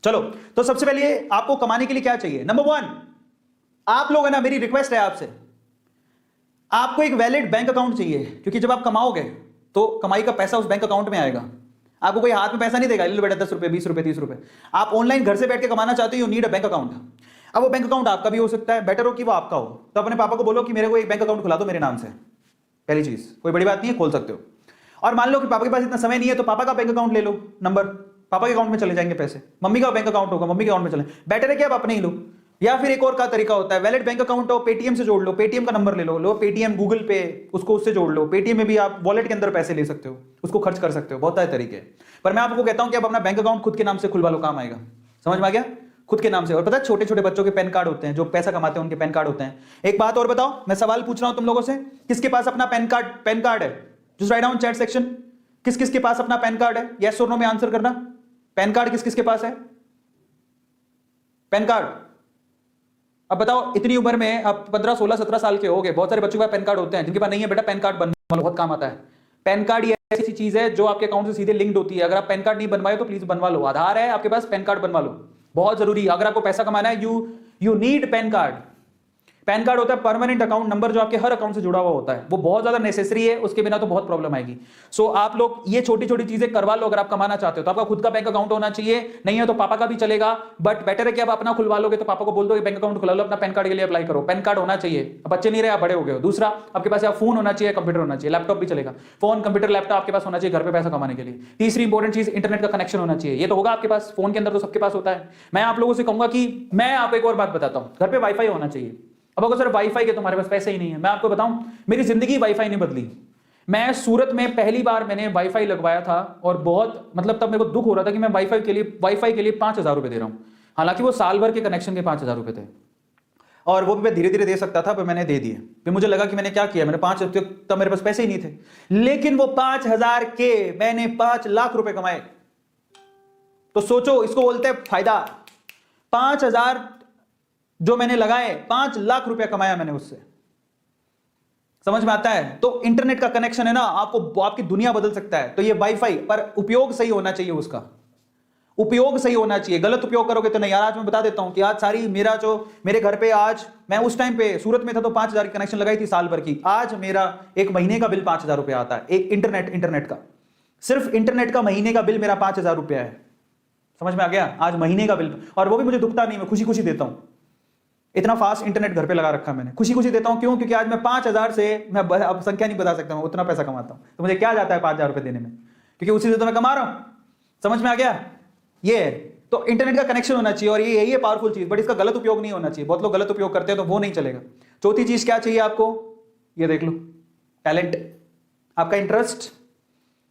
चलो, तो सबसे पहले आपको कमाने के लिए क्या चाहिए? नंबर 1, आप लोग है ना, मेरी रिक्वेस्ट है आपसे, आपको एक वैलिड बैंक अकाउंट चाहिए, क्योंकि जब आप कमाओगे तो कमाई का पैसा उस बैंक अकाउंट में आएगा। आपको कोई हाथ में पैसा नहीं देगा, ले लो बेटा 10 रुपए, 20 रुपए, 30 रुपए। आप ऑनलाइन घर से बैठ के कमाना चाहते हो, you need a bank account. अब वो बैंक अकाउंट आपका भी हो सकता है, बेटर हो कि वो आपका हो। तो अपने पापा को बोलो कि मेरे को एक बैंक अकाउंट खुला दो मेरे नाम से। पहली चीज, कोई बड़ी बात नहीं है, खोल सकते हो। और मान लो कि पापा के पास इतना समय नहीं है, तो पापा का बैंक अकाउंट ले लो, नंबर पापा के अकाउंट में चले जाएंगे पैसे। मम्मी का बैंक अकाउंट होगा, मम्मी के अकाउंट में चले, बेटर है कि आप अपने ही लो। या फिर एक और का तरीका होता है, वैलिड बैंक अकाउंट हो, पेटीएम से जोड़ लो, पेटीएम का नंबर ले लो पेटीएम, गूगल पे, उसको उससे जोड़ लो। पेटीएम में भी आप वॉलेट के अंदर पैसे ले सकते हो, उसको खर्च कर सकते हो, बहुत सारे तरीके। पर मैं आपको कहता हूं कि आप अपना बैंक अकाउंट खुद के नाम से खुलवा लो, काम आएगा। समझ में आ गया? खुद के नाम से। और पता है, छोटे छोटे बच्चों के पैन कार्ड होते हैं, जो पैसा कमाते हैं उनके पैन कार्ड होते हैं। एक बात और बताओ, मैं सवाल पूछ रहा हूं तुम लोगों से, किसके पास अपना पैन कार्ड है? Just write down chat section, किस किस के पास अपना पैन कार्ड है? यस और नो में आंसर करना। पैन कार्ड किस किस के पास है? Pan card. अब बताओ, इतनी उम्र में आप 15, 16, 17 साल के हो गए, बहुत सारे बच्चों के पास पैन कार्ड होते हैं। जिनके पास नहीं है, बेटा पैन कार्ड बनवा लो, बहुत काम आता है। पैन कार्ड ये ऐसी चीज है जो आपके अकाउंट से सीधे लिंक्ड होती है। अगर आप पैन कार्ड नहीं बनवाए तो प्लीज बनवा लो। आधार है आपके पास, पैन कार्ड बनवा लो, बहुत जरूरी है। अगर आपको पैसा कमाना है, you need pan card. Pan card होता है परमानेंट अकाउंट नंबर, जो आपके हर अकाउंट से जुड़ा हुआ होता है। वो बहुत ज्यादा नेसेसरी है, उसके बिना तो बहुत प्रॉब्लम आएगी। सो आप लोग ये छोटी छोटी चीजें करवा लो। अगर आप कमाना चाहते हो तो आपका खुद का बैंक अकाउंट होना चाहिए, नहीं है तो पापा का भी चलेगा, बट बेटर है कि आप अपना खुलवा लोगे तो पापा को बोल दो बैंक अकाउंट खुला लो, अपना पैन कार्ड के लिए अप्लाई करो। पैन कार्ड होना चाहिए, बच्चे नहीं रहे, आप बड़े हो गए हो। दूसरा, आपके पास फोन होना चाहिए, कंप्यूटर होना चाहिए, लैपटॉप भी चलेगा। फोन, कंप्यूटर, लैपटॉप आपके पास होना चाहिए घर पे पैसा कमाने के लिए। तीसरी इंपॉर्टेंट चीज, इंटरनेट का कनेक्शन होना चाहिए। ये तो होगा आपके पास, फोन के अंदर तो सबके पास होता है। मैं आप लोगों से कहूंगा कि मैं आपको एक और बात बताता हूं, घर पे वाईफाई होना चाहिए। अब अगर सर वाईफाई के तुम्हारे पास पैसे ही नहीं है, मैं आपको बताऊं, मेरी जिंदगी वाईफाई ने बदली। मैं सूरत में पहली बार मैंने वाईफाई लगवाया था, और बहुत मतलब तब मेरे को दुख हो रहा था कि मैं वाईफाई के लिए 5,000 रुपए दे रहा हूं। हालांकि वो साल भर के कनेक्शन के 5,000 रुपए थे, और वो भी मैं धीरे धीरे दे सकता था, पर मैंने दे दिए। फिर मुझे लगा कि मैंने क्या किया, मैंने 5, तब मेरे पास पैसे ही नहीं थे, लेकिन वो 5,000 के मैंने 5 लाख रुपए कमाए। तो सोचो, इसको बोलते हैं फायदा। 5,000 जो मैंने लगाए, 5 लाख रुपया कमाया मैंने उससे। समझ में आता है? तो इंटरनेट का कनेक्शन है ना, आपको आपकी दुनिया बदल सकता है। तो ये वाईफाई, पर उपयोग सही होना चाहिए, उसका उपयोग सही होना चाहिए। गलत उपयोग करोगे तो नहीं। यार आज मैं बता देता हूं कि आज सारी मेरे घर पे, आज मैं उस टाइम पे सूरत में था तो 5,000 की कनेक्शन लगाई थी साल भर की। आज मेरा एक महीने का बिल 5,000 रुपया आता है, एक इंटरनेट का, सिर्फ इंटरनेट का महीने का बिल मेरा 5,000 रुपया है। समझ में आ गया? आज महीने का बिल, और वो भी मुझे दुखता नहीं, मैं खुशी खुशी देता हूं। इतना फास्ट इंटरनेट घर पे लगा रखा मैंने, खुशी खुशी देता हूं। क्यों? क्योंकि आज मैं 5,000 से, मैं अब संख्या नहीं बता सकता, मैं उतना पैसा कमाता हूं। तो मुझे क्या जाता है 5,000 रुपए देने में, क्योंकि उसी से तो मैं कमा रहा हूं। समझ में आ गया? ये तो इंटरनेट का कनेक्शन होना चाहिए, और ये यही है पावरफुल चीज, बट इसका गलत उपयोग नहीं होना चाहिए। बहुत लोग गलत उपयोग करते हैं, तो वो नहीं चलेगा। चौथी चीज क्या चाहिए आपको? ये देख लो, टैलेंट, आपका इंटरेस्ट।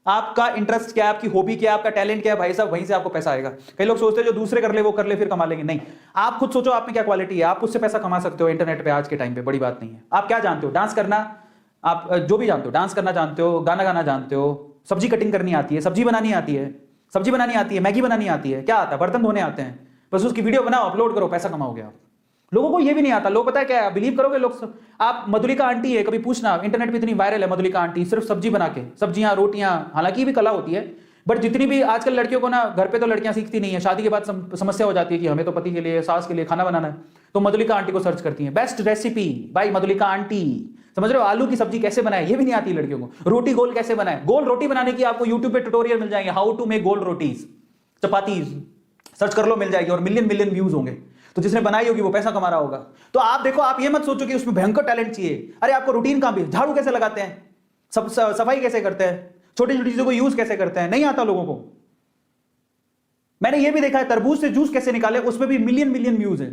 आपका इंटरेस्ट क्या है, आपकी हॉबी क्या है, आपका टैलेंट क्या है, भाई साहब, वहीं से आपको पैसा आएगा। कई लोग सोचते हैं जो दूसरे कर ले वो कर ले फिर कमा लेंगे, नहीं। आप खुद सोचो आप में क्या क्वालिटी है, आप उससे पैसा कमा सकते हो इंटरनेट पे आज के टाइम पे, बड़ी बात नहीं है। आप क्या जानते हो? डांस करना, आप जो भी जानते हो, डांस करना जानते हो, गाना गाना जानते हो, सब्जी कटिंग करनी आती है, सब्जी बनानी आती है, मैगी बनानी आती है, क्या आता है? बर्तन धोने आते हैं, बस उसकी वीडियो बनाओ, अपलोड करो, पैसा कमाओगे आप। लोगों को ये भी नहीं आता। लोग पता है क्या, बिलीव करोगे लोग, आप मधुलिका आंटी है, कभी पूछना, इंटरनेट पे इतनी वायरल है मधुलिका आंटी, सिर्फ सब्जी बना के, सब्जियां, रोटियां, हालांकि ये भी कला होती है, बट जितनी भी आजकल लड़कियों को ना, घर पे तो लड़कियां सीखती नहीं है, शादी के बाद समस्या हो जाती है कि हमें तो पति के लिए, सास के लिए खाना बनाना है, तो मधुलिका आंटी को सर्च करती है, best recipe by Madhulika aunty. समझ रहे हो? आलू की सब्जी कैसे बनाए, ये भी नहीं आती लड़कियों को। रोटी गोल कैसे बनाए, गोल रोटी बनाने की आपको यूट्यूब पे ट्यूटोरियल मिल जाएंगे, हाउ टू मेक गोल रोटीज, चपातीज, सर्च कर लो, मिल जाएगी, और मिलियन मिलियन व्यूज होंगे। तो जिसने बनाई होगी वो पैसा कमा रहा होगा। तो आप देखो, आप ये मत सोचो कि उसमें भयंकर टैलेंट चाहिए। अरे आपको रूटीन काम भी, झाड़ू कैसे लगाते हैं, सफाई कैसे करते हैं, छोटी छोटी चीजों को यूज कैसे करते हैं, नहीं आता लोगों को। मैंने ये भी देखा है, तरबूज से जूस कैसे निकाले, उसमें भी मिलियन मिलियन व्यूज है।